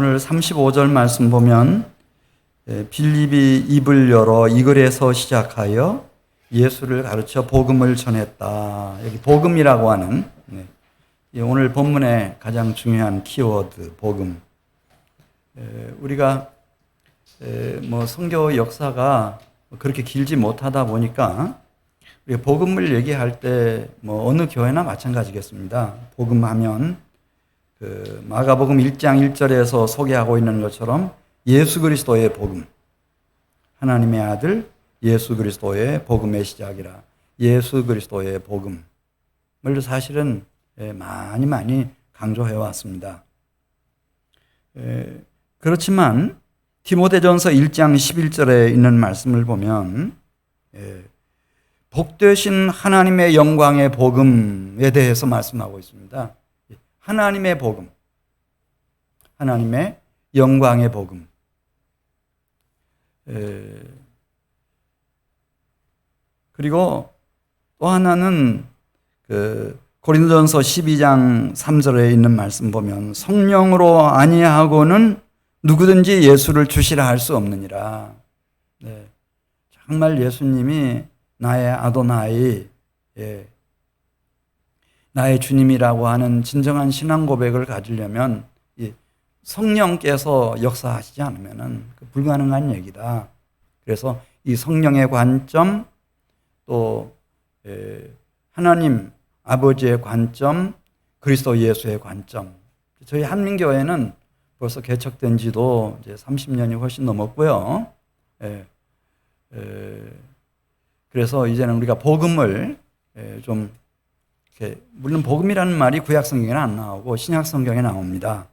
오늘 35절 말씀 보면 빌립이 입을 열어 이 글에서 시작하여 예수를 가르쳐 복음을 전했다. 여기 복음이라고 하는 오늘 본문의 가장 중요한 키워드 복음. 우리가 선교 역사가 그렇게 길지 못하다 보니까 우리가 복음을 얘기할 때 어느 교회나 마찬가지겠습니다. 복음하면 마가복음 1장 1절에서 소개하고 있는 것처럼 예수 그리스도의 복음, 하나님의 아들 예수 그리스도의 복음의 시작이라. 예수 그리스도의 복음을 사실은 많이 강조해 왔습니다. 그렇지만 디모데전서 1장 11절에 있는 말씀을 보면 복되신 하나님의 영광의 복음에 대해서 말씀하고 있습니다. 하나님의 복음, 하나님의 영광의 복음. 그리고 또 하나는 고린도전서 12장 3절에 있는 말씀 보면 성령으로 아니하고는 누구든지 예수를 주시라 할 수 없느니라. 정말 예수님이 나의 아도나이, 나의 주님이라고 하는 진정한 신앙 고백을 가지려면 성령께서 역사하시지 않으면 불가능한 얘기다. 그래서 이 성령의 관점, 또 하나님 아버지의 관점, 그리스도 예수의 관점. 저희 한민교회는 벌써 개척된 지도 이제 30년이 훨씬 넘었고요. 그래서 이제는 우리가 복음을 좀 물론 복음이라는 말이 구약 성경에는 안 나오고 신약 성경에 나옵니다.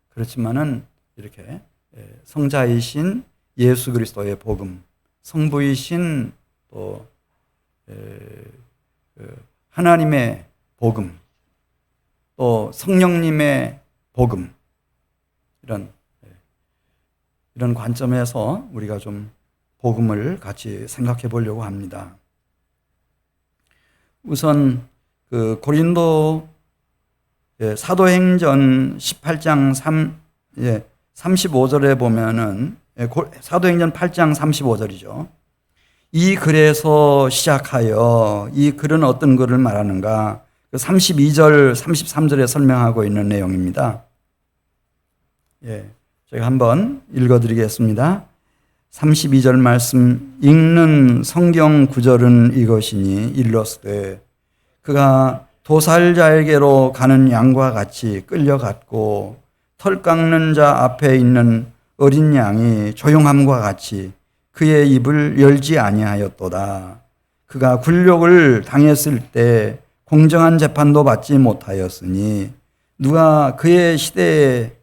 그렇지만은 이렇게 성자이신 예수 그리스도의 복음, 성부이신 또 하나님의 복음, 또 성령님의 복음, 이런 관점에서 우리가 좀 복음을 같이 생각해 보려고 합니다. 우선 고린도 사도행전 18장 35절에 보면은 사도행전 8장 35절이죠. 이 글에서 시작하여, 이 글은 어떤 글을 말하는가? 32절, 33절에 설명하고 있는 내용입니다. 제가 한번 읽어드리겠습니다. 32절 말씀, 읽는 성경 구절은 이것이니 일러스되 그가 도살자에게로 가는 양과 같이 끌려갔고 털 깎는 자 앞에 있는 어린 양이 조용함과 같이 그의 입을 열지 아니하였도다. 그가 굴욕을 당했을 때 공정한 재판도 받지 못하였으니 누가 그의 시대에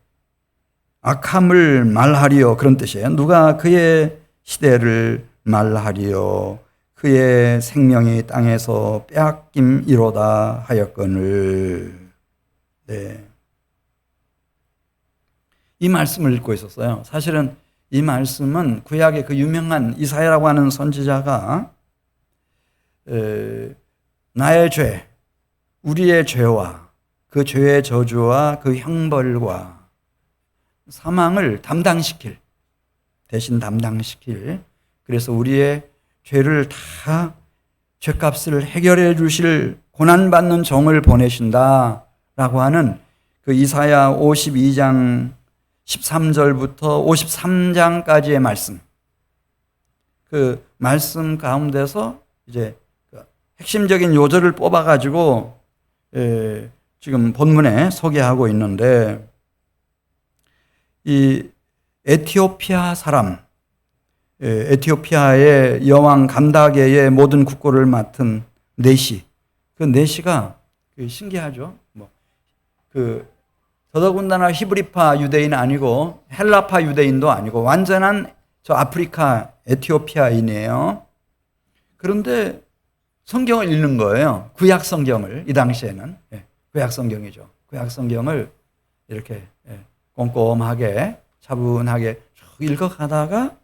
악함을 말하리요. 그런 뜻이에요. 누가 그의 시대를 말하리요. 그의 생명이 땅에서 빼앗김이로다 하였거늘. 이 말씀을 읽고 있었어요. 사실은 이 말씀은 구약의 그 유명한 이사야라고 하는 선지자가 나의 죄, 우리의 죄와 그 죄의 저주와 그 형벌과 사망을 대신 담당시킬, 그래서 우리의 죄를 다 죄값을 해결해 주실 고난받는 종을 보내신다라고 하는 그 이사야 52장 13절부터 53장까지의 말씀, 그 말씀 가운데서 이제 핵심적인 요절을 뽑아가지고 지금 본문에 소개하고 있는데, 이 에티오피아 사람, 에티오피아의 여왕 간다게의 모든 국고를 맡은 네시, 그 네시가 신기하죠. 더더군다나 히브리파 유대인 아니고 헬라파 유대인도 아니고 완전한 저 아프리카 에티오피아인이에요. 그런데 성경을 읽는 거예요. 구약 성경을, 이 당시에는 구약 성경이죠. 구약 성경을 이렇게 꼼꼼하게 차분하게 쭉 읽어가다가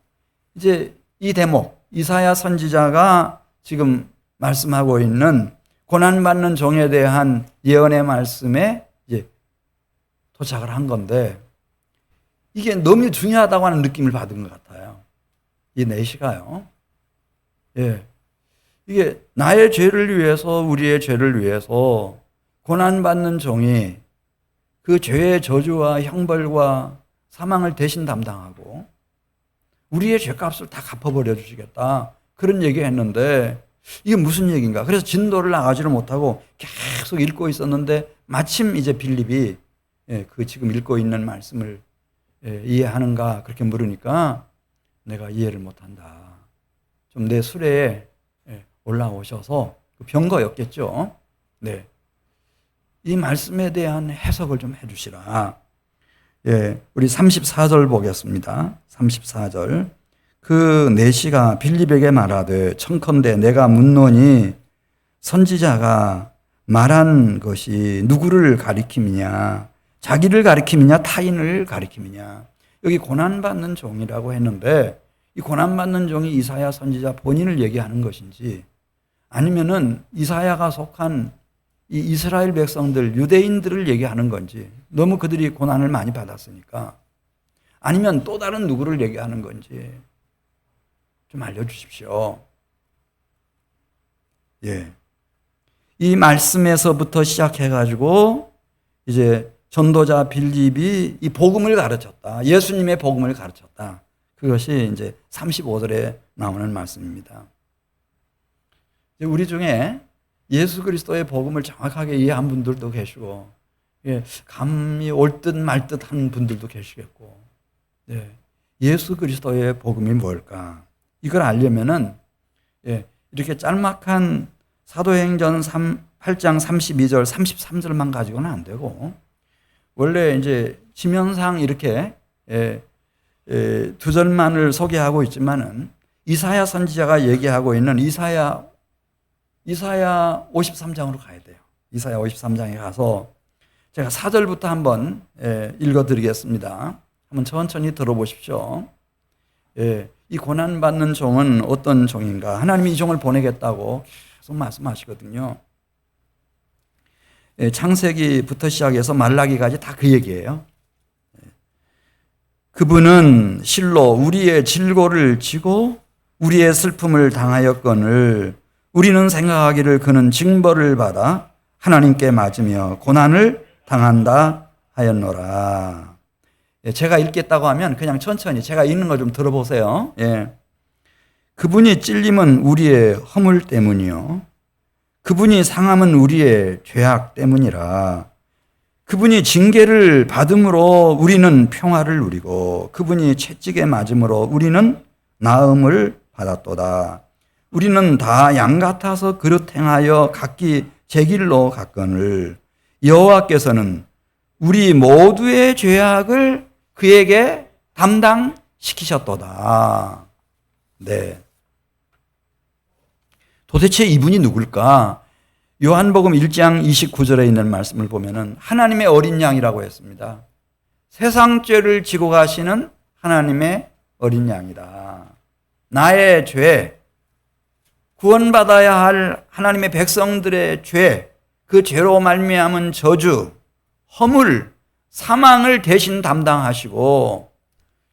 이제 이 대목, 이사야 선지자가 지금 말씀하고 있는 고난받는 종에 대한 예언의 말씀에 이제 도착을 한 건데, 이게 너무 중요하다고 하는 느낌을 받은 것 같아요. 이 내시가요. 예. 이게 나의 죄를 위해서, 우리의 죄를 위해서 고난받는 종이 그 죄의 저주와 형벌과 사망을 대신 담당하고 우리의 죄값을 다 갚아버려 주시겠다. 그런 얘기 했는데 이게 무슨 얘기인가? 그래서 진도를 나가지를 못하고 계속 읽고 있었는데 마침 이제 빌립이 그 지금 읽고 있는 말씀을 이해하는가 그렇게 물으니까 내가 이해를 못한다. 좀 내 수레에 올라오셔서 병거였겠죠. 네. 이 말씀에 대한 해석을 좀 해주시라. 예, 우리 34절 보겠습니다. 34절. 그 내시가 빌립에게 말하되 청컨대 내가 묻노니 선지자가 말한 것이 누구를 가리킴이냐, 자기를 가리킴이냐, 타인을 가리킴이냐. 여기 고난받는 종이라고 했는데 이 고난받는 종이 이사야 선지자 본인을 얘기하는 것인지 아니면은 이사야가 속한 이 이스라엘 백성들, 유대인들을 얘기하는 건지, 너무 그들이 고난을 많이 받았으니까, 아니면 또 다른 누구를 얘기하는 건지 좀 알려주십시오. 예. 이 말씀에서부터 시작해가지고 이제 전도자 빌립이 이 복음을 가르쳤다. 예수님의 복음을 가르쳤다. 그것이 이제 35절에 나오는 말씀입니다. 우리 중에 예수 그리스도의 복음을 정확하게 이해한 분들도 계시고, 감이 올 듯 말 듯 한 분들도 계시겠고, 예수 그리스도의 복음이 뭘까? 이걸 알려면은, 이렇게 짤막한 사도행전 8장 32절, 33절만 가지고는 안 되고, 원래 이제 지면상 이렇게 두 절만을 소개하고 있지만은, 이사야 선지자가 얘기하고 있는 이사야 53장으로 가야 돼요. 이사야 53장에 가서 제가 4절부터 한번 읽어드리겠습니다. 한번 천천히 들어보십시오. 이 고난받는 종은 어떤 종인가? 하나님이 이 종을 보내겠다고 계속 말씀하시거든요. 창세기부터 시작해서 말라기까지 다 그 얘기예요. 그분은 실로 우리의 질고를 지고 우리의 슬픔을 당하였거늘 우리는 생각하기를 그는 징벌을 받아 하나님께 맞으며 고난을 당한다 하였노라. 제가 읽겠다고 하면 그냥 천천히 제가 읽는 거 좀 들어보세요. 그분이 찔림은 우리의 허물 때문이요 그분이 상함은 우리의 죄악 때문이라. 그분이 징계를 받음으로 우리는 평화를 누리고 그분이 채찍에 맞음으로 우리는 나음을 받았도다. 우리는 다 양 같아서 그릇 행하여 각기 제 길로 갔거늘 여호와께서는 우리 모두의 죄악을 그에게 담당시키셨도다. 네. 도대체 이분이 누굴까? 요한복음 1장 29절에 있는 말씀을 보면은 하나님의 어린 양이라고 했습니다. 세상 죄를 지고 가시는 하나님의 어린 양이다. 나의 죄, 구원받아야 할 하나님의 백성들의 죄, 그 죄로 말미암은 저주, 허물, 사망을 대신 담당하시고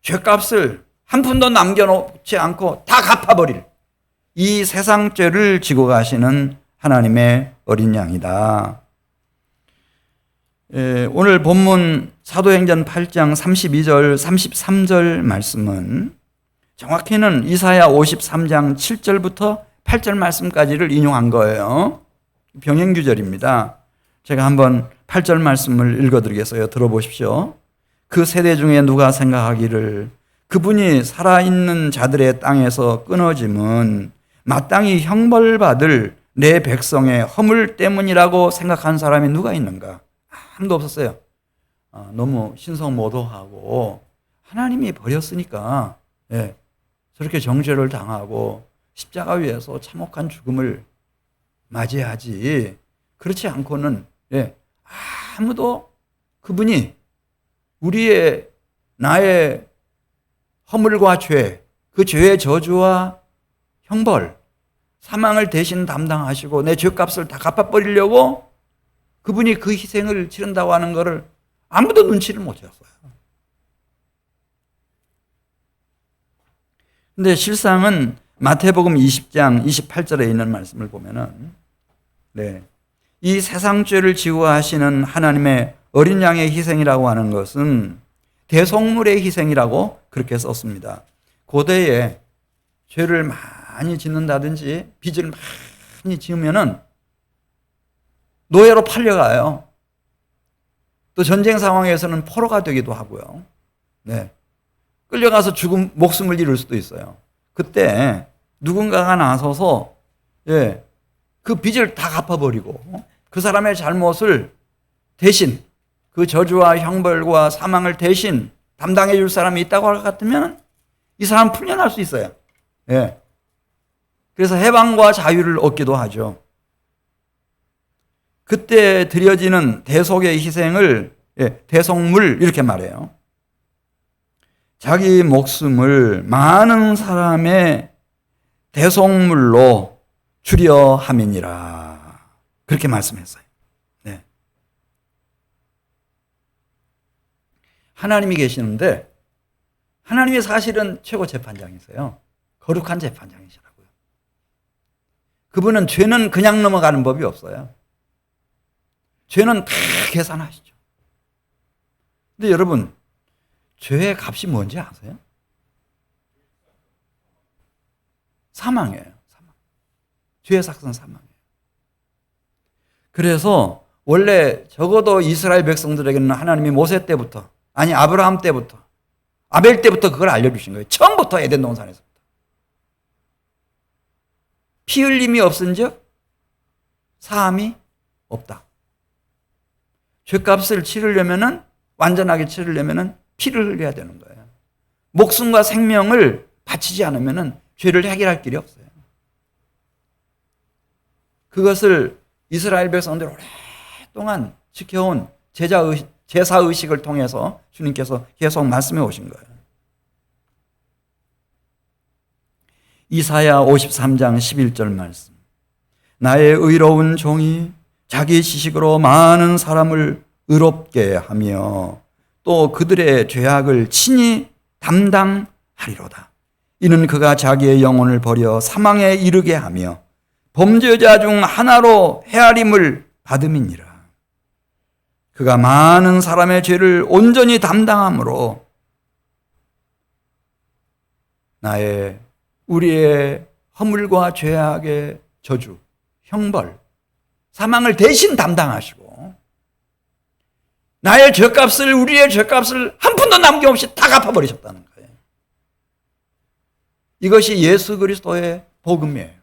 죄값을 한 푼도 남겨놓지 않고 다 갚아버릴 이 세상 죄를 지고 가시는 하나님의 어린 양이다. 오늘 본문 사도행전 8장 32절, 33절 말씀은 정확히는 이사야 53장 7절부터 8절 말씀까지를 인용한 거예요. 병행규절입니다. 제가 한번 8절 말씀을 읽어드리겠어요. 들어보십시오. 그 세대 중에 누가 생각하기를 그분이 살아있는 자들의 땅에서 끊어짐은 마땅히 형벌받을 내 백성의 허물 때문이라고 생각한 사람이 누가 있는가? 아무도 없었어요. 너무 신성모독하고 하나님이 버렸으니까 저렇게 정죄를 당하고 십자가 위에서 참혹한 죽음을 맞이하지. 그렇지 않고는 아무도 그분이 우리의 나의 허물과 죄, 그 죄의 저주와 형벌, 사망을 대신 담당하시고 내 죄값을 다 갚아버리려고 그분이 그 희생을 치른다고 하는 것을 아무도 눈치를 못 챘어요. 근데 실상은 마태복음 20장 28절에 있는 말씀을 보면은, 네, 이 세상 죄를 지고 하시는 하나님의 어린 양의 희생이라고 하는 것은 대속물의 희생이라고 그렇게 썼습니다. 고대에 죄를 많이 짓는다든지 빚을 많이 지으면은 노예로 팔려가요. 또 전쟁 상황에서는 포로가 되기도 하고요. 네. 끌려가서 죽음, 목숨을 잃을 수도 있어요. 그때 누군가가 나서서, 예, 그 빚을 다 갚아버리고 그 사람의 잘못을 대신, 그 저주와 형벌과 사망을 대신 담당해 줄 사람이 있다고 할 것 같으면 이 사람 풀려날 수 있어요. 예. 그래서 해방과 자유를 얻기도 하죠. 그때 드려지는 대속의 희생을, 예, 대속물 이렇게 말해요. 자기 목숨을 많은 사람의 대속물로 주려 함이니라. 그렇게 말씀했어요. 네. 하나님이 계시는데 하나님이 사실은 최고 재판장이세요. 거룩한 재판장이시라고요. 그분은 죄는 그냥 넘어가는 법이 없어요. 죄는 다 계산하시죠. 근데 여러분, 죄의 값이 뭔지 아세요? 사망이에요. 사망. 죄의 삭은 사망이에요. 그래서 원래 적어도 이스라엘 백성들에게는 하나님이 모세 때부터, 아니 아브라함 때부터, 아벨 때부터 그걸 알려주신 거예요. 처음부터 에덴 동산에서부터. 피 흘림이 없은즉 사함이 없다. 죄값을 치르려면은, 완전하게 치르려면은 피를 흘려야 되는 거예요. 목숨과 생명을 바치지 않으면은 죄를 해결할 길이 없어요. 그것을 이스라엘 백성들 오랫동안 지켜온 제사의식을 통해서 주님께서 계속 말씀해 오신 거예요. 이사야 53장 11절 말씀. 나의 의로운 종이 자기 지식으로 많은 사람을 의롭게 하며 또 그들의 죄악을 친히 담당하리로다. 이는 그가 자기의 영혼을 버려 사망에 이르게 하며 범죄자 중 하나로 헤아림을 받음이니라. 그가 많은 사람의 죄를 온전히 담당함으로 우리의 허물과 죄악의 저주, 형벌, 사망을 대신 담당하시고 나의 죄값을, 우리의 죄값을 한 푼도 남김없이 다 갚아버리셨다는 거예요. 이것이 예수 그리스도의 복음이에요.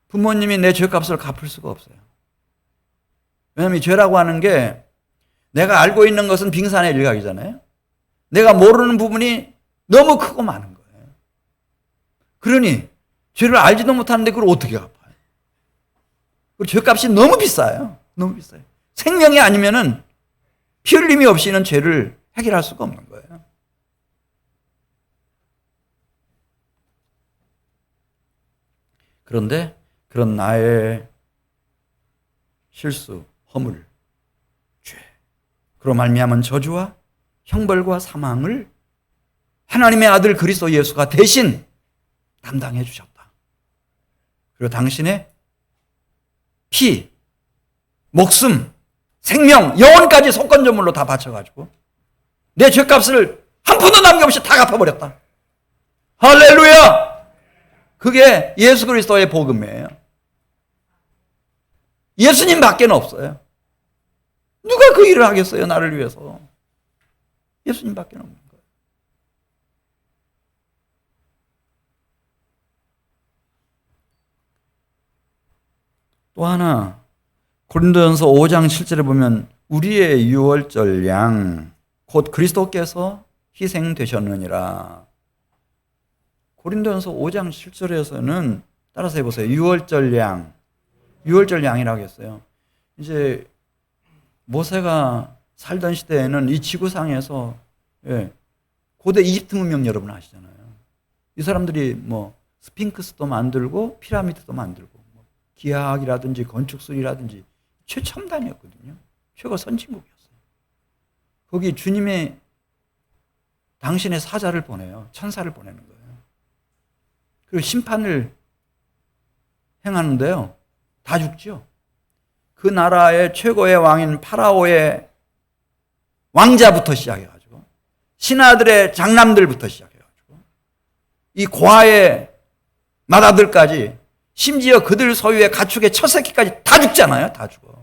부모님이 내 죄값을 갚을 수가 없어요. 왜냐하면 이 죄라고 하는 게 내가 알고 있는 것은 빙산의 일각이잖아요. 내가 모르는 부분이 너무 크고 많은 거예요. 그러니 죄를 알지도 못하는데 그걸 어떻게 갚아요? 그리고 죄값이 너무 비싸요. 너무 비싸요. 생명이 아니면은 피 흘림이 없이는 죄를 해결할 수가 없는 거예요. 그런데 그런 나의 실수, 허물, 죄, 그로 말미암은 저주와 형벌과 사망을 하나님의 아들 그리스도 예수가 대신 담당해 주셨다. 그리고 당신의 피, 목숨, 생명, 영혼까지 속건제물로 다 바쳐가지고 내 죄값을 한 푼도 남김없이 다 갚아버렸다. 할렐루야! 그게 예수 그리스도의 복음이에요. 예수님밖에는 없어요. 누가 그 일을 하겠어요, 나를 위해서? 예수님밖에는 없는 거예요. 또 하나, 고린도전서 5장 7절에 보면 우리의 유월절 양 곧 그리스도께서 희생되셨느니라. 고린도전서 5장 7절에서는 따라서 해보세요. 유월절 양이라고 했어요. 이제 모세가 살던 시대에는 이 지구상에서, 예, 고대 이집트 문명 여러분 아시잖아요. 이 사람들이 뭐 스핑크스도 만들고 피라미드도 만들고 뭐 기하학이라든지 건축술이라든지 최첨단이었거든요. 최고 선진국이었어요. 거기 주님의 당신의 사자를 보내요. 천사를 보내는 거예요. 그리고 심판을 행하는데요. 다 죽죠. 그 나라의 최고의 왕인 파라오의 왕자부터 시작해가지고 신하들의 장남들부터 시작해가지고 이 고아의 맏아들까지 심지어 그들 소유의 가축의 첫 새끼까지 다 죽잖아요. 다 죽어.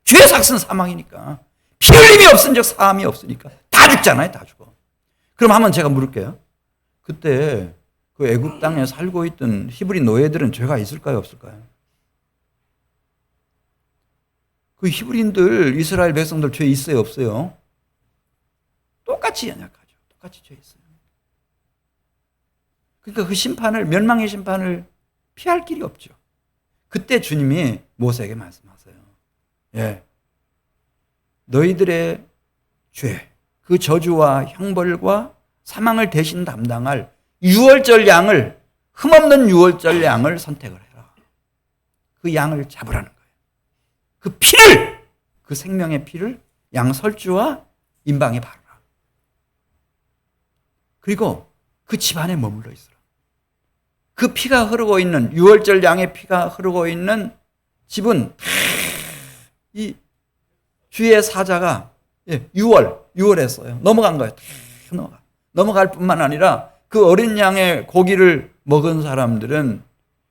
죄 삭은 사망이니까. 피 흘림이 없은 적 사함이 없으니까 다 죽잖아요. 다 죽어. 그럼 한번 제가 물을게요. 그때 그 애굽 땅에 살고 있던 히브리 노예들은 죄가 있을까요? 없을까요? 그 히브리인들, 이스라엘 백성들 죄 있어요? 없어요? 똑같이 연약하죠. 똑같이 죄 있어요. 그러니까 그 심판을, 멸망의 심판을 피할 길이 없죠. 그때 주님이 모세에게 말씀하세요. 예. 너희들의 죄, 그 저주와 형벌과 사망을 대신 담당할 유월절 양을, 흠없는 유월절 양을 선택을 해라. 그 양을 잡으라는 거예요. 그 피를, 그 생명의 피를 양설주와 임방에 바르라. 그리고 그 집안에 머물러 있으라. 그 피가 흐르고 있는, 유월절 양의 피가 흐르고 있는 집은 이 주의 사자가 유월했어요. 넘어간 거예요. 넘어갈 뿐만 아니라 그 어린 양의 고기를 먹은 사람들은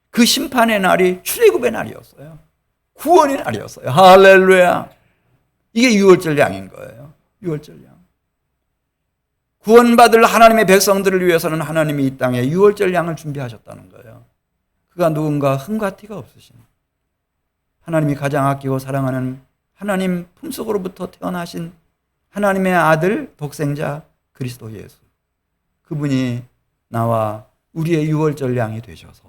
그 심판의 날이 출애굽의 날이었어요. 구원의 날이었어요. 할렐루야. 이게 유월절 양인 거예요. 유월절 양. 구원받을 하나님의 백성들을 위해서는 하나님이 이 땅에 유월절 양을 준비하셨다는 거예요. 그가 누군가 흠과 티가 없으신 하나님이 가장 아끼고 사랑하는 하나님 품속으로부터 태어나신 하나님의 아들 독생자 그리스도 예수. 그분이 나와 우리의 유월절 양이 되셔서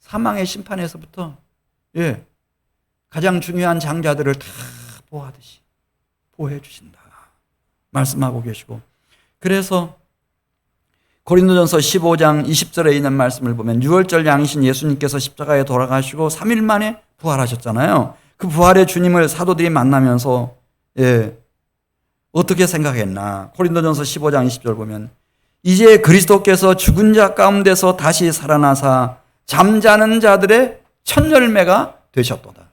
사망의 심판에서부터 가장 중요한 장자들을 다 보호하듯이 보호해 주신다 말씀하고 계시고, 그래서 고린도전서 15장 20절에 있는 말씀을 보면 유월절 양이신 예수님께서 십자가에 돌아가시고 3일 만에 부활하셨잖아요. 그 부활의 주님을 사도들이 만나면서 어떻게 생각했나. 고린도전서 15장 20절 보면 이제 그리스도께서 죽은 자 가운데서 다시 살아나사 잠자는 자들의 첫 열매가 되셨도다.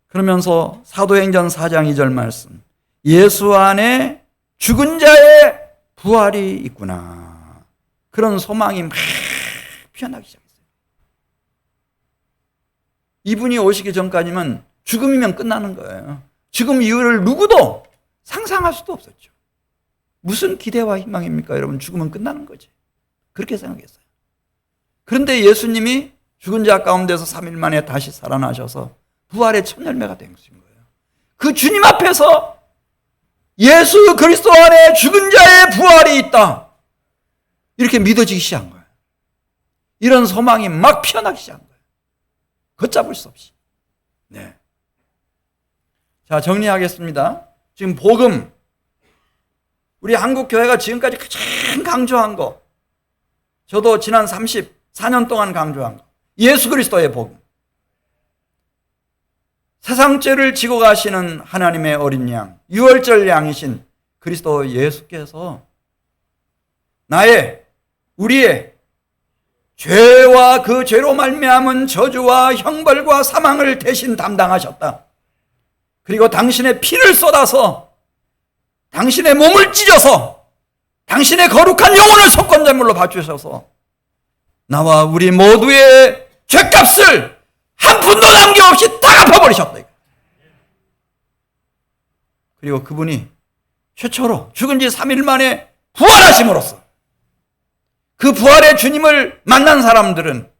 그러면서 사도행전 4장 2절 말씀, 예수 안에 죽은 자의 부활이 있구나. 그런 소망이 막 피어나기 시작했어요. 이분이 오시기 전까지는 죽음이면 끝나는 거예요. 죽음 이유를 누구도 상상할 수도 없었죠. 무슨 기대와 희망입니까? 여러분, 죽으면 끝나는 거지. 그렇게 생각했어요. 그런데 예수님이 죽은 자 가운데서 3일 만에 다시 살아나셔서 부활의 첫 열매가 된 것인 거예요. 그 주님 앞에서 예수 그리스도 안에 죽은 자의 부활이 있다, 이렇게 믿어지기 시작한 거예요. 이런 소망이 막 피어나기 시작한 거예요. 걷잡을 수 없이. 네. 자, 정리하겠습니다. 지금 복음, 우리 한국 교회가 지금까지 가장 강조한 거, 저도 지난 34년 동안 강조한 거, 예수 그리스도의 복음. 세상 죄를 지고 가시는 하나님의 어린 양, 유월절 양이신 그리스도 예수께서 우리의 죄와 그 죄로 말미암은 저주와 형벌과 사망을 대신 담당하셨다. 그리고 당신의 피를 쏟아서 당신의 몸을 찢어서 당신의 거룩한 영혼을 속건제물로 바주셔서 나와 우리 모두의 죄값을 한 푼도 남김없이 다 갚아버리셨다. 그리고 그분이 최초로 죽은 지 3일 만에 부활하심으로써 그 부활의 주님을 만난 사람들은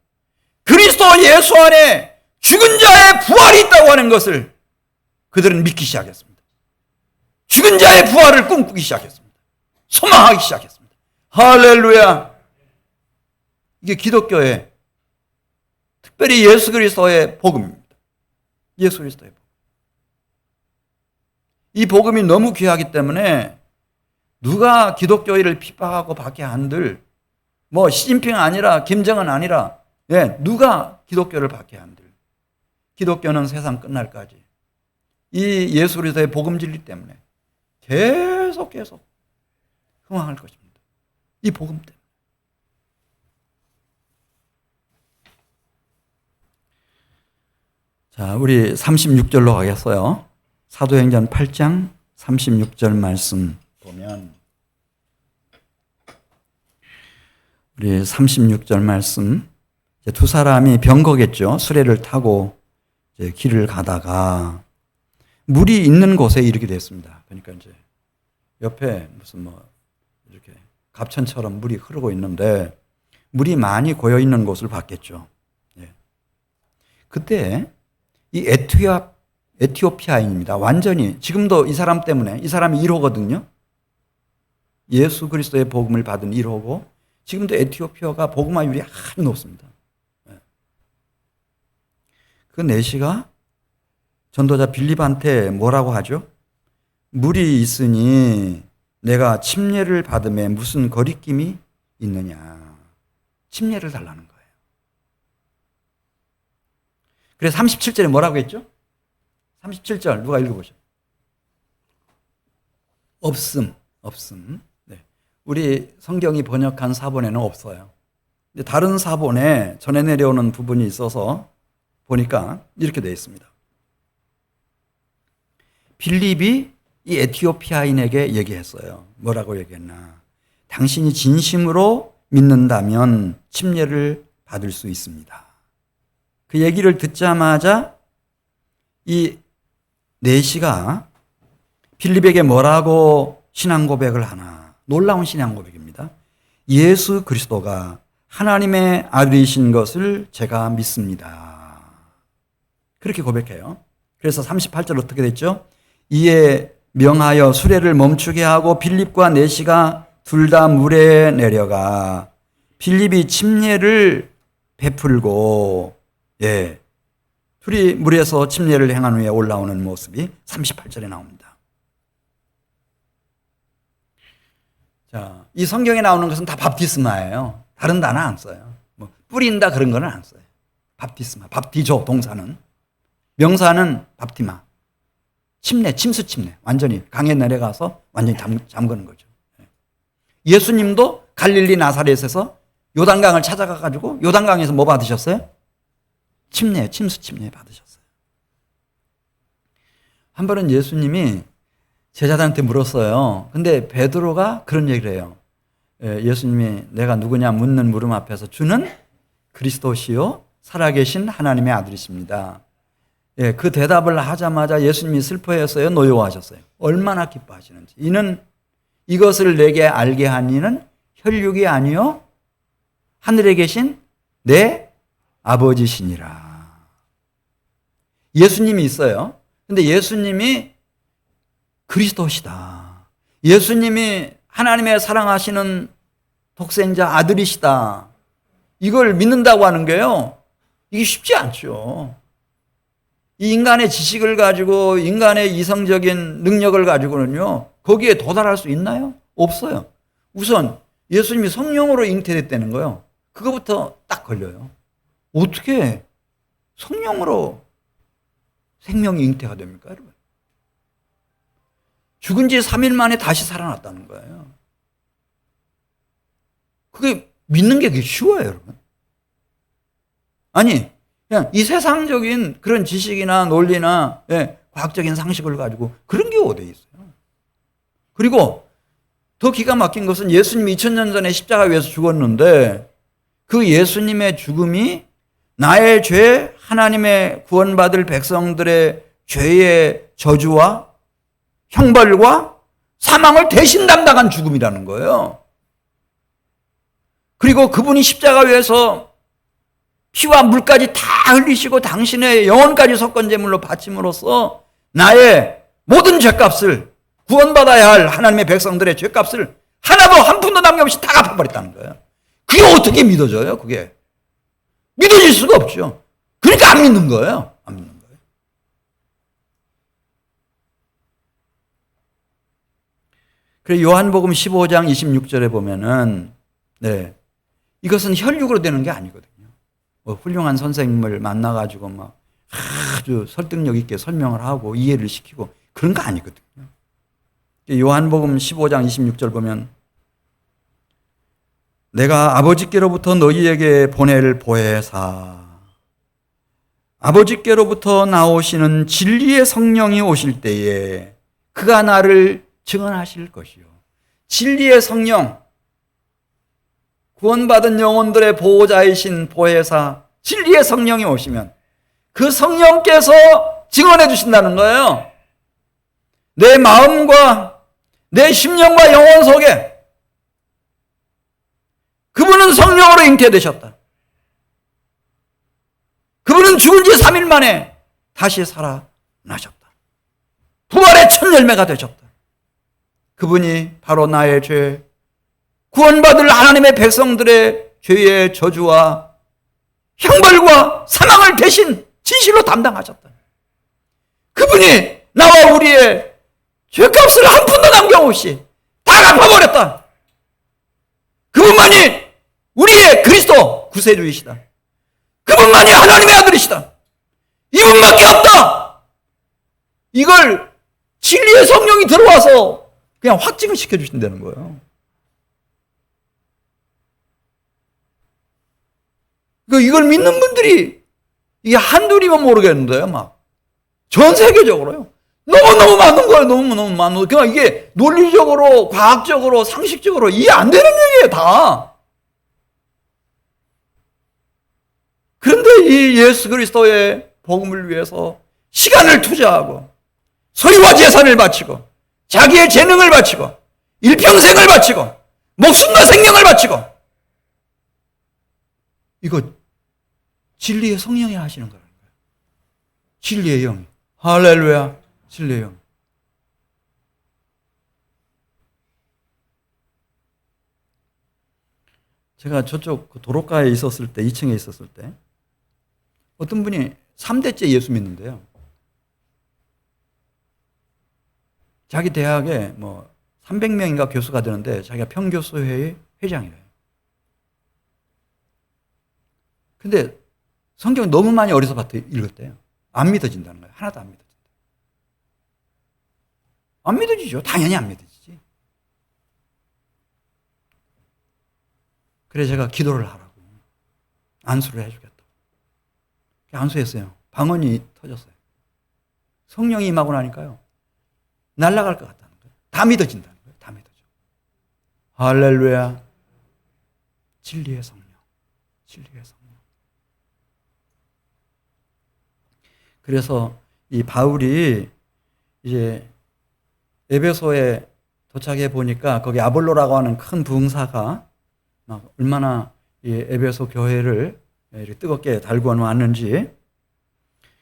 그리스도 예수 안에 죽은 자의 부활이 있다고 하는 것을 그들은 믿기 시작했습니다. 죽은 자의 부활을 꿈꾸기 시작했습니다. 소망하기 시작했습니다. 할렐루야. 이게 기독교의, 특별히 예수 그리스도의 복음입니다. 예수 그리스도의 복음. 이 복음이 너무 귀하기 때문에 누가 기독교인을 핍박하고 박해한들, 시진핑 아니라 김정은 아니라 누가 기독교를 박해한들, 기독교는 세상 끝날까지 이 예수 그리스도의 복음 진리 때문에 계속 흥황할 것입니다. 이 복음 때문에. 자, 우리 36절로 가겠어요. 사도행전 8장 36절 말씀 보면 우리 36절 말씀, 이제 두 사람이 병거겠죠. 수레를 타고 이제 길을 가다가 물이 있는 곳에 이르게 됐습니다. 그러니까 이제 옆에 무슨 이렇게 갑천처럼 물이 흐르고 있는데 물이 많이 고여 있는 곳을 봤겠죠. 예. 그때 이 에티오피아인입니다. 완전히 지금도 이 사람 때문에, 이 사람이 1호거든요. 예수 그리스도의 복음을 받은 1호고 지금도 에티오피아가 복음화율이 아주 높습니다. 그 내시가 전도자 빌립한테 뭐라고 하죠? 물이 있으니 내가 침례를 받음에 무슨 거리낌이 있느냐. 침례를 달라는 거예요. 그래서 37절에 뭐라고 했죠? 37절 누가 읽어보죠? 없음. 네. 우리 성경이 번역한 사본에는 없어요. 다른 사본에 전해 내려오는 부분이 있어서 보니까 이렇게 되어 있습니다. 빌립이 이 에티오피아인에게 얘기했어요. 뭐라고 얘기했나? 당신이 진심으로 믿는다면 침례를 받을 수 있습니다. 그 얘기를 듣자마자 이 내시가 빌립에게 뭐라고 신앙 고백을 하나? 놀라운 신앙 고백입니다. 예수 그리스도가 하나님의 아들이신 것을 제가 믿습니다. 그렇게 고백해요. 그래서 38절 어떻게 됐죠? 이에 명하여 수레를 멈추게 하고 빌립과 내시가 둘 다 물에 내려가 빌립이 침례를 베풀고 둘이 물에서 침례를 행한 후에 올라오는 모습이 38절에 나옵니다. 자, 이 성경에 나오는 것은 다 밥티스마예요. 다른 단어 안 써요. 뿌린다 그런 거는 안 써요. 밥티스마, 밥티조 동사는. 명사는 밥티마. 침례, 침수 침례. 완전히 강에 내려가서 완전히 잠그는 거죠. 예수님도 갈릴리 나사렛에서 요단강을 찾아가가지고 요단강에서 뭐 받으셨어요? 침례, 침수 침례 받으셨어요. 한 번은 예수님이 제자들한테 물었어요. 근데 베드로가 그런 얘기를 해요. 예수님이 내가 누구냐 묻는 물음 앞에서 주는 그리스도시요 살아계신 하나님의 아들이십니다. 그 대답을 하자마자 예수님이 슬퍼했어요? 노여워하셨어요? 얼마나 기뻐하시는지. 이는 이것을 내게 알게 한 이는 혈육이 아니요 하늘에 계신 내 아버지시니라. 예수님이 있어요. 근데 예수님이 그리스도시다. 예수님이 하나님의 사랑하시는 독생자 아들이시다. 이걸 믿는다고 하는 게요. 이게 쉽지 않죠. 이 인간의 지식을 가지고 인간의 이성적인 능력을 가지고는요. 거기에 도달할 수 있나요? 없어요. 우선 예수님이 성령으로 잉태됐다는 거예요. 그거부터 딱 걸려요. 어떻게 성령으로 생명이 잉태가 됩니까, 여러분? 죽은 지 3일 만에 다시 살아났다는 거예요. 그게 믿는 게 그게 쉬워요, 여러분. 아니, 그냥 이 세상적인 그런 지식이나 논리나 과학적인 상식을 가지고 그런 게 어디에 있어요. 그리고 더 기가 막힌 것은 예수님이 2000년 전에 십자가 위에서 죽었는데 그 예수님의 죽음이 나의 죄, 하나님의 구원받을 백성들의 죄의 저주와 형벌과 사망을 대신 담당한 죽음이라는 거예요. 그리고 그분이 십자가 위에서 피와 물까지 다 흘리시고 당신의 영혼까지 속건제물로 바침으로써 나의 모든 죄값을 구원받아야 할 하나님의 백성들의 죄값을 하나도 한 푼도 남김없이 다 갚아버렸다는 거예요. 그게 어떻게 믿어져요? 그게 믿어질 수가 없죠. 그러니까 안 믿는 거예요. 안 믿는 거예요. 그래서 요한복음 15장 26절에 보면은 이것은 혈육으로 되는 게 아니거든요. 훌륭한 선생님을 만나가지고 막 아주 설득력 있게 설명을 하고 이해를 시키고 그런 거 아니거든요. 요한복음 15장 26절 보면 내가 아버지께로부터 너희에게 보낼 보혜사, 아버지께로부터 나오시는 진리의 성령이 오실 때에 그가 나를 증언하실 것이요. 진리의 성령, 구원받은 영혼들의 보호자이신 보혜사, 진리의 성령이 오시면 그 성령께서 증언해 주신다는 거예요. 내 마음과 내 심령과 영혼 속에 그분은 성령으로 잉태되셨다. 그분은 죽은 지 3일 만에 다시 살아나셨다. 부활의 첫 열매가 되셨다. 그분이 바로 나의 죄, 구원받을 하나님의 백성들의 죄의 저주와 형벌과 사망을 대신 진실로 담당하셨다. 그분이 나와 우리의 죄값을 한 푼도 남겨없이 다 갚아버렸다. 그분만이 우리의 그리스도 구세주이시다. 그분만이 하나님의 아들이시다. 이분밖에 없다. 이걸 진리의 성령이 들어와서 그냥 확증을 시켜주신다는 거예요. 이걸 믿는 분들이 이게 한둘이면 모르겠는데요. 막 전 세계적으로요. 너무너무 많은 거예요. 너무너무 많은 거예요. 그냥 이게 논리적으로, 과학적으로, 상식적으로 이해 안 되는 얘기예요. 다. 그런데 이 예수 그리스도의 복음을 위해서 시간을 투자하고 소유와 재산을 바치고 자기의 재능을 바치고 일평생을 바치고 목숨과 생명을 바치고 이거 진리의 성령이 하시는 거예요. 진리의 영. 할렐루야. 진리의 영. 제가 저쪽 도로가에 있었을 때, 2층에 있었을 때 어떤 분이 3대째 예수 믿는데요. 자기 대학에 300명인가 교수가 되는데 자기가 평교수회의 회장이래요. 근데 성경 너무 많이 어려서부터 읽었대요. 안 믿어진다는 거예요. 하나도 안 믿어진다. 안 믿어지죠. 당연히 안 믿어지지. 그래서 제가 기도를 하라고 안수를 해주겠다. 안수했어요. 방언이 터졌어요. 성령이 임하고 나니까요. 날아갈 것 같다는 거예요. 다 믿어진다는 거예요. 다 믿어져. 할렐루야. 진리의 성령. 진리의 성령. 그래서 이 바울이 이제 에베소에 도착해 보니까 거기 아볼로라고 하는 큰 부흥사가 막 얼마나 이 에베소 교회를 이렇게 뜨겁게 달고 왔는지.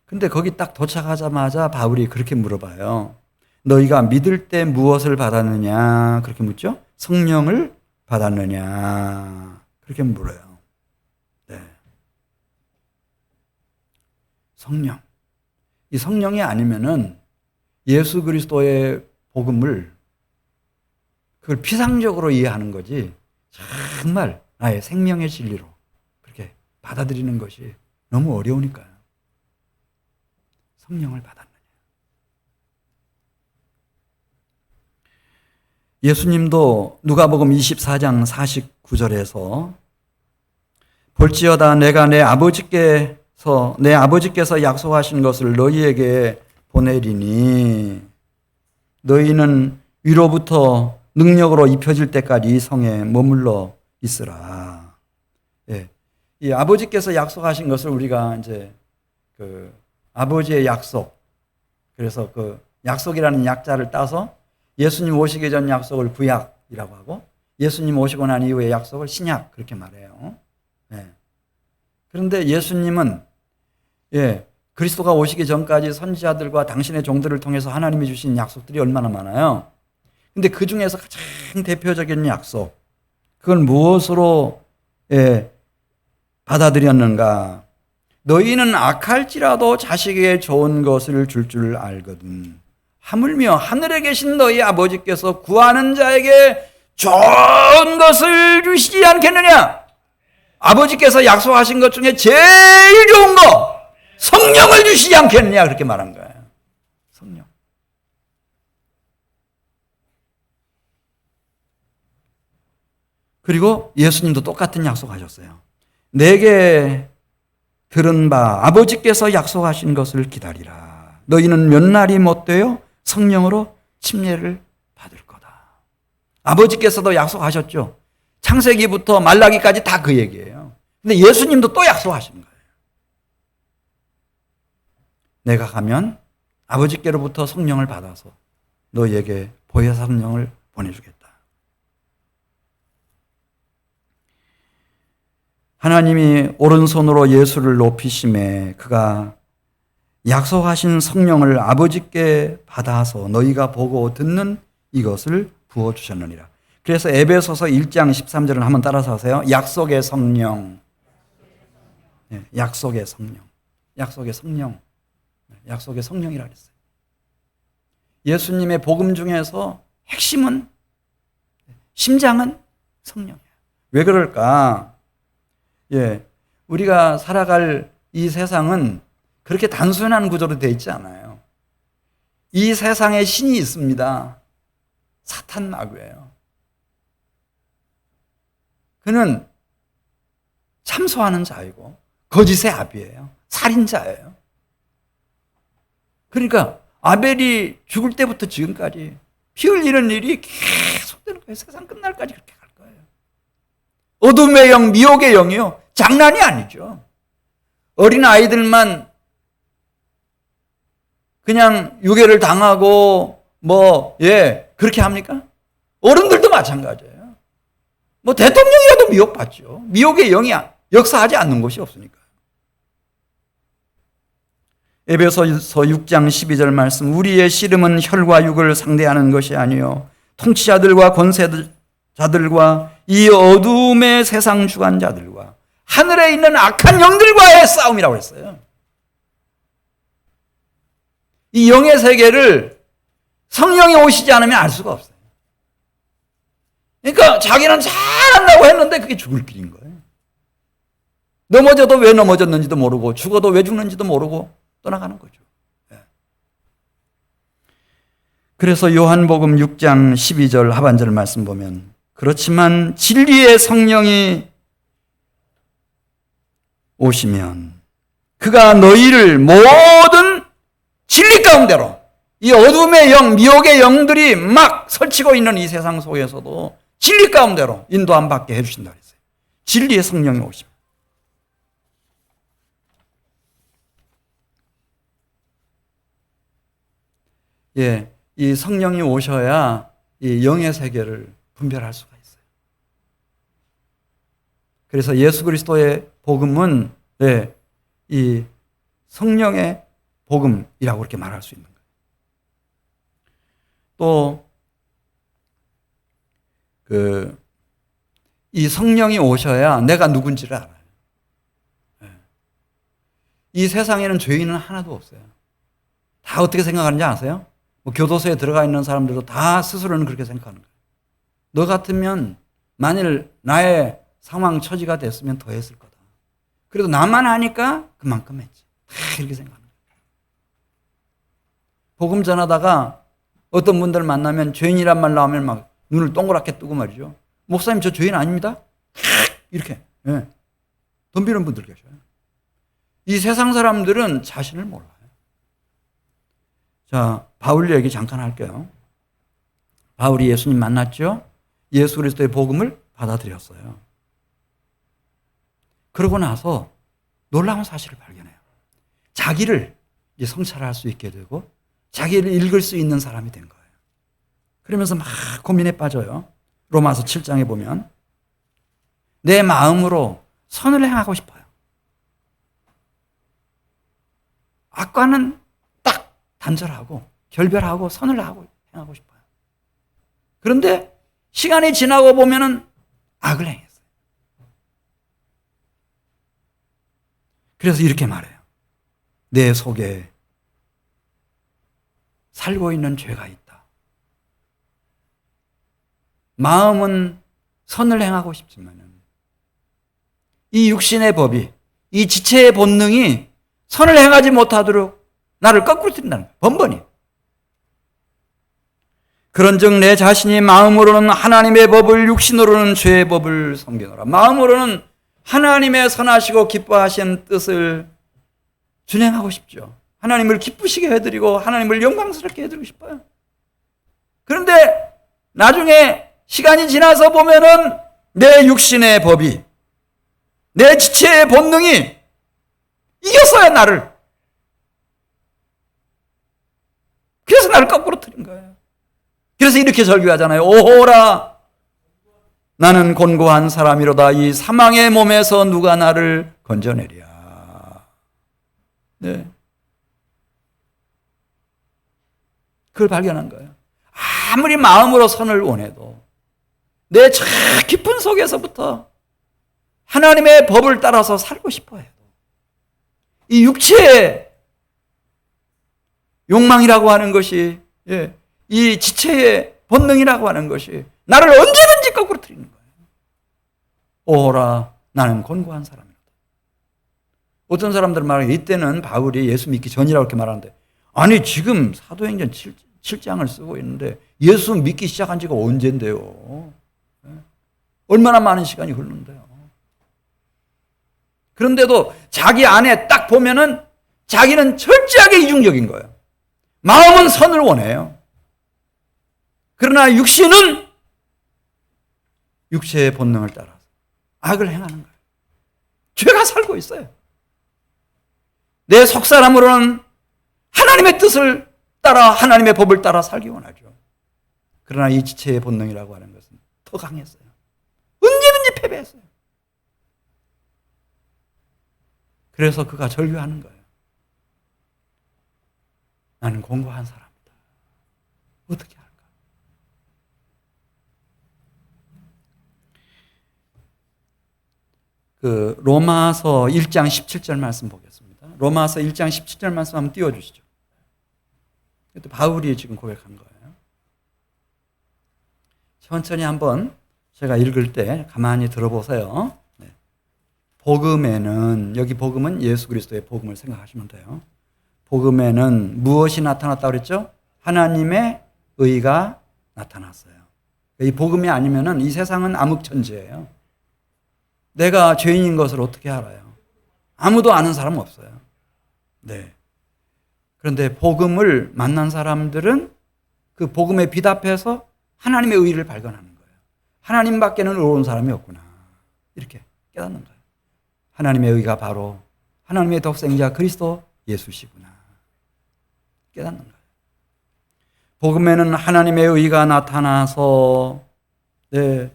근데 거기 딱 도착하자마자 바울이 그렇게 물어봐요. 너희가 믿을 때 무엇을 받았느냐? 그렇게 묻죠? 성령을 받았느냐? 그렇게 물어요. 네. 성령. 이 성령이 아니면은 예수 그리스도의 복음을 그걸 피상적으로 이해하는 거지 정말 나의 생명의 진리로 그렇게 받아들이는 것이 너무 어려우니까요. 성령을 받았느냐. 예수님도 누가복음 24장 49절에서 볼지어다 내가 내 아버지께서 약속하신 것을 너희에게 보내리니 너희는 위로부터 능력으로 입혀질 때까지 이 성에 머물러 있으라. 예. 이 아버지께서 약속하신 것을 우리가 이제 그 아버지의 약속, 그래서 그 약속이라는 약자를 따서 예수님 오시기 전 약속을 구약이라고 하고 예수님 오시고 난 이후의 약속을 신약 그렇게 말해요. 예. 그런데 예수님은 그리스도가 오시기 전까지 선지자들과 당신의 종들을 통해서 하나님이 주신 약속들이 얼마나 많아요. 근데 그 중에서 가장 대표적인 약속, 그걸 무엇으로 받아들였는가? 너희는 악할지라도 자식에게 좋은 것을 줄 알거든. 하물며 하늘에 계신 너희 아버지께서 구하는 자에게 좋은 것을 주시지 않겠느냐? 아버지께서 약속하신 것 중에 제일 좋은 거, 성령을 주시지 않겠느냐? 그렇게 말한 거예요. 성령. 그리고 예수님도 똑같은 약속하셨어요. 내게 들은 바 아버지께서 약속하신 것을 기다리라. 너희는 몇 날이 못되어 성령으로 침례를 받을 거다. 아버지께서도 약속하셨죠. 창세기부터 말라기까지 다 그 얘기예요. 근데 예수님도 또 약속하신 거예요. 내가 가면 아버지께로부터 성령을 받아서 너희에게 보혜사 성령을 보내주겠다. 하나님이 오른손으로 예수를 높이심에 그가 약속하신 성령을 아버지께 받아서 너희가 보고 듣는 이것을 부어주셨느니라. 그래서 에베소서 1장 13절을 한번 따라서 하세요. 약속의 성령. 약속의 성령. 약속의 성령. 약속의 성령이라 그랬어요. 예수님의 복음 중에서 핵심은, 심장은 성령이에요. 왜 그럴까? 우리가 살아갈 이 세상은 그렇게 단순한 구조로 되어 있지 않아요. 이 세상에 신이 있습니다. 사탄 마귀예요. 그는 참소하는 자이고 거짓의 아비예요. 살인자예요. 그러니까 아벨이 죽을 때부터 지금까지 피 흘리는 일이 계속되는 거예요. 세상 끝날까지 그렇게 갈 거예요. 어둠의 영, 미혹의 영이요. 장난이 아니죠. 어린 아이들만 그냥 유괴를 당하고 그렇게 합니까? 어른들도 마찬가지예요. 대통령이라도 미혹받죠. 미혹의 영이 역사하지 않는 곳이 없으니까. 에베소서 6장 12절 말씀. 우리의 씨름은 혈과 육을 상대하는 것이 아니요 통치자들과 권세자들과 이 어둠의 세상 주관자들과 하늘에 있는 악한 영들과의 싸움이라고 했어요. 이 영의 세계를 성령이 오시지 않으면 알 수가 없어요. 그러니까 자기는 잘한다고 했는데 그게 죽을 길인 거예요. 넘어져도 왜 넘어졌는지도 모르고 죽어도 왜 죽는지도 모르고 떠나가는 거죠. 그래서 요한복음 6장 12절 하반절 말씀 보면 그렇지만 진리의 성령이 오시면 그가 너희를 모든 진리 가운데로, 이 어둠의 영, 미혹의 영들이 막 설치고 있는 이 세상 속에서도 진리 가운데로 인도함 받게 해주신다 그랬어요. 진리의 성령이 오십니다. 이 성령이 오셔야 이 영의 세계를 분별할 수가 있어요. 그래서 예수 그리스도의 복음은 이 성령의 복음이라고 그렇게 말할 수 있는 거예요. 또 이 성령이 오셔야 내가 누군지를 알아요. 이 세상에는 죄인은 하나도 없어요. 다 어떻게 생각하는지 아세요? 교도소에 들어가 있는 사람들도 다 스스로는 그렇게 생각하는 거예요. 너 같으면 만일 나의 상황 처지가 됐으면 더 했을 거다. 그래도 나만 하니까 그만큼 했지. 다 이렇게 생각하는 거예요. 복음 전하다가 어떤 분들 만나면 죄인이란 말 나오면 막 눈을 동그랗게 뜨고 말이죠. 목사님 저 죄인 아닙니다. 이렇게 덤비는 분들 계셔요. 이 세상 사람들은 자신을 몰라요. 자, 바울 얘기 잠깐 할게요. 바울이 예수님 만났죠. 예수 그리스도의 복음을 받아들였어요. 그러고 나서 놀라운 사실을 발견해요. 자기를 이제 성찰할 수 있게 되고 자기를 읽을 수 있는 사람이 된 거예요. 그러면서 막 고민에 빠져요. 로마서 7장에 보면 내 마음으로 선을 행하고 싶어요. 악과는 딱 단절하고 결별하고 선을 행하고 싶어요. 그런데 시간이 지나고 보면은 악을 행했어요. 그래서 이렇게 말해요. 내 속에 살고 있는 죄가 있다. 마음은 선을 행하고 싶지만 이 육신의 법이, 이 지체의 본능이 선을 행하지 못하도록 나를 거꾸로 뛴다는 거예요. 번번이. 그런즉 내 자신이 마음으로는 하나님의 법을, 육신으로는 죄의 법을 섬기노라. 마음으로는 하나님의 선하시고 기뻐하시는 뜻을 준행하고 싶죠. 하나님을 기쁘시게 해드리고 하나님을 영광스럽게 해드리고 싶어요. 그런데 나중에 시간이 지나서 보면은 내 육신의 법이, 내 지체의 본능이 이겼어요, 나를. 그래서 나를 거꾸로 틀린 거예요. 그래서 이렇게 설교하잖아요. 오호라, 나는 곤고한 사람이로다. 이 사망의 몸에서 누가 나를 건져내랴. 네. 그걸 발견한 거예요. 아무리 마음으로 선을 원해도 내 저 깊은 속에서부터 하나님의 법을 따라서 살고 싶어 해도 이 육체의 욕망이라고 하는 것이, 이 지체의 본능이라고 하는 것이 나를 언제든지 거꾸로 틀리는 거예요. 오호라, 나는 곤고한 사람이다. 어떤 사람들은 말해요. 이때는 바울이 예수 믿기 전이라고 이렇게 말하는데, 아니 지금 사도행전 7장을 쓰고 있는데 예수 믿기 시작한 지가 언젠데요. 얼마나 많은 시간이 흐르는데요. 그런데도 자기 안에 딱 보면은 자기는 철저하게 이중적인 거예요. 마음은 선을 원해요. 그러나 육신은 육체의 본능을 따라서 악을 행하는 거예요. 죄가 살고 있어요. 내 속사람으로는 하나님의 뜻을 따라, 하나님의 법을 따라 살기 원하죠. 그러나 이 지체의 본능이라고 하는 것은 더 강했어요. 언제든지 패배했어요. 그래서 그가 절규하는 거예요. 나는 공고한 사람이다. 어떻게 할까? 그 로마서 1장 17절 말씀 보겠습니다. 로마서 1장 17절 말씀 한번 띄워주시죠. 이것도 바울이 지금 고백한 거예요. 천천히 한번 제가 읽을 때 가만히 들어보세요. 네. 복음에는, 여기 복음은 예수 그리스도의 복음을 생각하시면 돼요. 복음에는 무엇이 나타났다고 그랬죠? 하나님의 의가 나타났어요. 이 복음이 아니면은 이 세상은 암흑천지예요. 내가 죄인인 것을 어떻게 알아요? 아무도 아는 사람 없어요. 네. 그런데 복음을 만난 사람들은 그 복음에 비답해서 하나님의 의를 발견하는 거예요. 하나님밖에는 의로운 사람이 없구나. 이렇게 깨닫는 거예요. 하나님의 의가 바로 하나님의 독생자 그리스도 예수시구나. 깨닫는 거예요. 복음에는 하나님의 의가 나타나서, 네,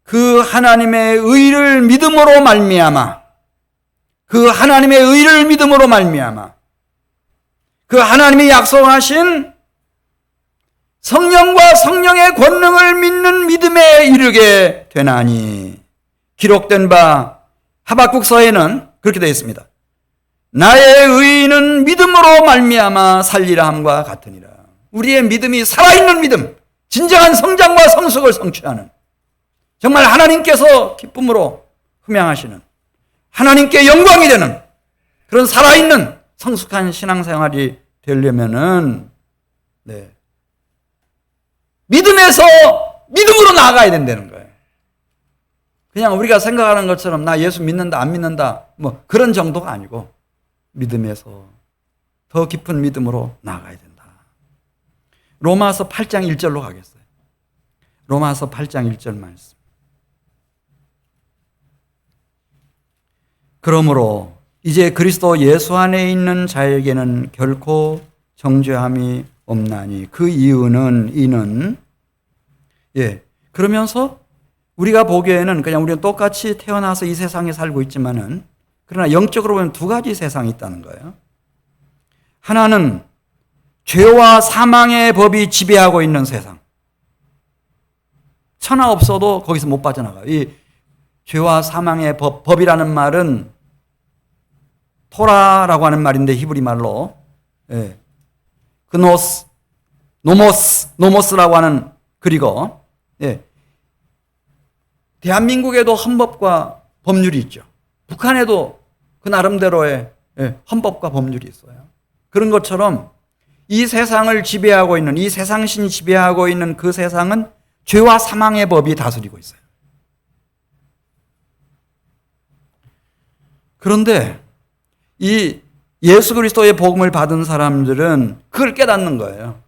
그 하나님의 의를 믿음으로 말미암아, 그 하나님의 의를 믿음으로 말미암아 그 하나님이 약속하신 성령과 성령의 권능을 믿는 믿음에 이르게 되나니, 기록된 바 하박국서에는 그렇게 되어 있습니다. 나의 의는 믿음으로 말미암아 살리라 함과 같으니라. 우리의 믿음이 살아있는 믿음, 진정한 성장과 성숙을 성취하는, 정말 하나님께서 기쁨으로 흠양하시는, 하나님께 영광이 되는 그런 살아있는 성숙한 신앙생활이 되려면은, 네, 믿음에서 믿음으로 나아가야 된다는 거예요. 그냥 우리가 생각하는 것처럼 나 예수 믿는다 안 믿는다 뭐 그런 정도가 아니고 믿음에서 더 깊은 믿음으로 나아가야 된다. 로마서 8장 1절로 가겠어요. 로마서 8장 1절 말씀. 그러므로 이제 그리스도 예수 안에 있는 자에게는 결코 정죄함이 없나니, 그 이유는 이는, 그러면서 우리가 보기에는 그냥 우리는 똑같이 태어나서 이 세상에 살고 있지만은, 그러나 영적으로 보면 두 가지 세상이 있다는 거예요. 하나는 죄와 사망의 법이 지배하고 있는 세상. 천하 없어도 거기서 못 빠져나가요. 이 죄와 사망의 법이라는 말은 토라라고 하는 말인데, 히브리 말로 그노스, 노모스라고 하는, 그리고 대한민국에도 헌법과 법률이 있죠. 북한에도 그 나름대로의 헌법과 법률이 있어요. 그런 것처럼 이 세상을 지배하고 있는, 이 세상신이 지배하고 있는 그 세상은 죄와 사망의 법이 다스리고 있어요. 그런데 이 예수 그리스도의 복음을 받은 사람들은 그걸 깨닫는 거예요.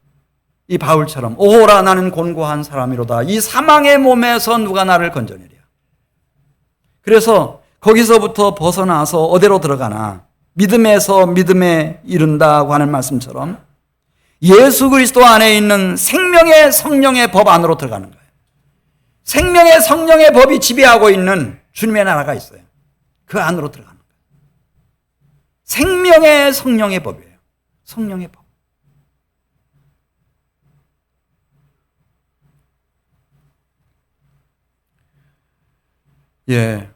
이 바울처럼 오호라 나는 곤고한 사람이로다. 이 사망의 몸에서 누가 나를 건져내랴. 그래서 거기서부터 벗어나서 어디로 들어가나 믿음에서 믿음에 이른다고 하는 말씀처럼 예수 그리스도 안에 있는 생명의 성령의 법 안으로 들어가는 거예요. 생명의 성령의 법이 지배하고 있는 주님의 나라가 있어요. 그 안으로 들어가는 거예요. 생명의 성령의 법이에요. 성령의 법. 예,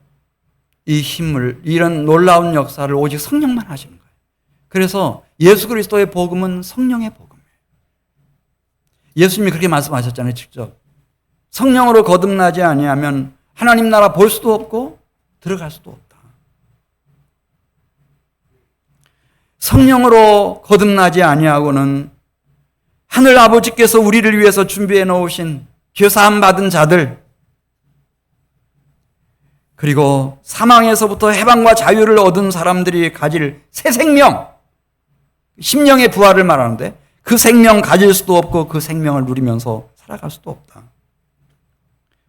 이 힘을, 이런 놀라운 역사를 오직 성령만 하시는 거예요. 그래서 예수 그리스도의 복음은 성령의 복음이에요. 예수님이 그렇게 말씀하셨잖아요, 직접. 성령으로 거듭나지 아니하면 하나님 나라 볼 수도 없고 들어갈 수도 없다. 성령으로 거듭나지 아니하고는 하늘 아버지께서 우리를 위해서 준비해 놓으신 죄사함 받은 자들, 그리고 사망에서부터 해방과 자유를 얻은 사람들이 가질 새 생명, 심령의 부활을 말하는데 그 생명 가질 수도 없고 그 생명을 누리면서 살아갈 수도 없다.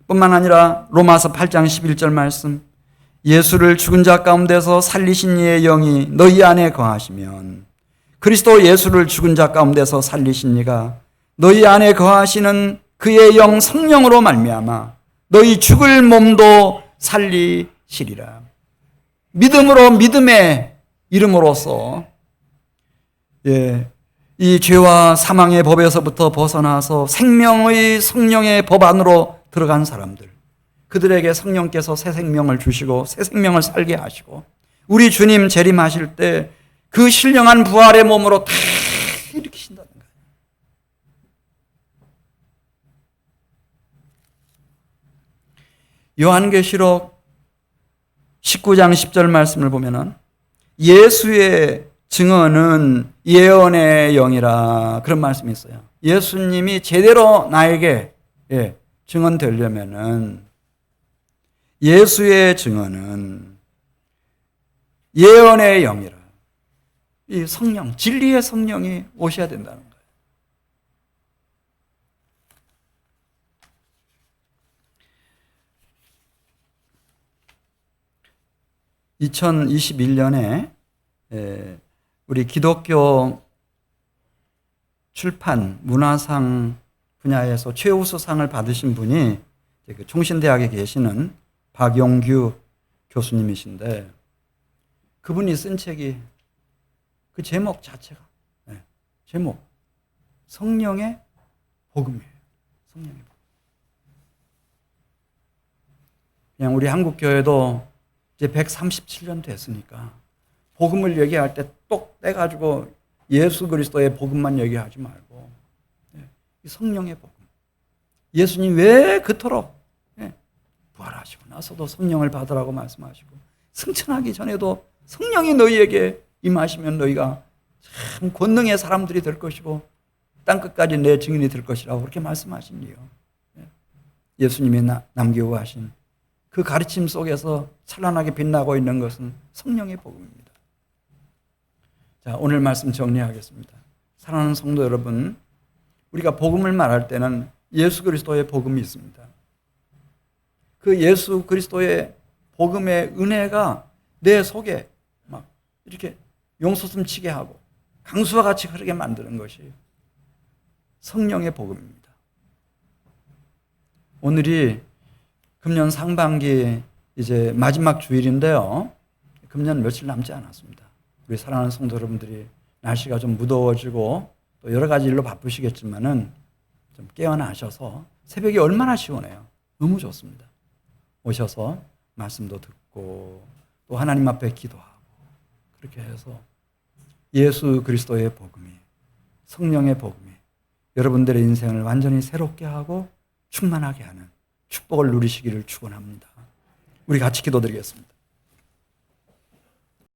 뿐만 아니라 로마서 8장 11절 말씀, 예수를 죽은 자 가운데서 살리신 이의 영이 너희 안에 거하시면, 그리스도 예수를 죽은 자 가운데서 살리신 이가 너희 안에 거하시는 그의 영 성령으로 말미암아 너희 죽을 몸도 살리시리라. 믿음으로, 믿음의 이름으로써 이 죄와 사망의 법에서부터 벗어나서 생명의 성령의 법 안으로 들어간 사람들, 그들에게 성령께서 새 생명을 주시고 새 생명을 살게 하시고 우리 주님 재림하실 때 그 신령한 부활의 몸으로 다 일으키신다는 거예요. 요한계시록 19장 10절 말씀을 보면은 예수의 증언은 예언의 영이라, 그런 말씀이 있어요. 예수님이 제대로 나에게 증언되려면은 예수의 증언은 예언의 영이라. 이 성령, 진리의 성령이 오셔야 된다는 거예요. 2021년에 우리 기독교 출판 문화상 분야에서 최우수상을 받으신 분이 그 총신대학에 계시는 박용규 교수님이신데, 그분이 쓴 책이 그 제목 자체가 제목 성령의 복음이에요. 성령의 복음. 그냥 우리 한국 교회도 이제 137년 됐으니까 복음을 얘기할 때 똑 떼가지고 예수 그리스도의 복음만 얘기하지 말고 이 성령의 복음. 예수님 왜 그토록 부활하시고 나서도 성령을 받으라고 말씀하시고, 승천하기 전에도 성령이 너희에게 임하시면 너희가 참 권능의 사람들이 될 것이고 땅끝까지 내 증인이 될 것이라고 그렇게 말씀하신 이유. 예수님이 남기고 가신 그 가르침 속에서 찬란하게 빛나고 있는 것은 성령의 복음입니다. 자, 오늘 말씀 정리하겠습니다. 사랑하는 성도 여러분, 우리가 복음을 말할 때는 예수 그리스도의 복음이 있습니다. 그 예수 그리스도의 복음의 은혜가 내 속에 막 이렇게 용솟음 치게 하고 강수와 같이 흐르게 만드는 것이 성령의 복음입니다. 오늘이 금년 상반기 이제 마지막 주일인데요. 금년 며칠 남지 않았습니다. 우리 사랑하는 성도 여러분들이 날씨가 좀 무더워지고 또 여러 가지 일로 바쁘시겠지만은 좀 깨어나셔서, 새벽이 얼마나 시원해요. 너무 좋습니다. 오셔서 말씀도 듣고 또 하나님 앞에 기도하고, 그렇게 해서 예수 그리스도의 복음이, 성령의 복음이 여러분들의 인생을 완전히 새롭게 하고 충만하게 하는 축복을 누리시기를 축원합니다. 우리 같이 기도드리겠습니다.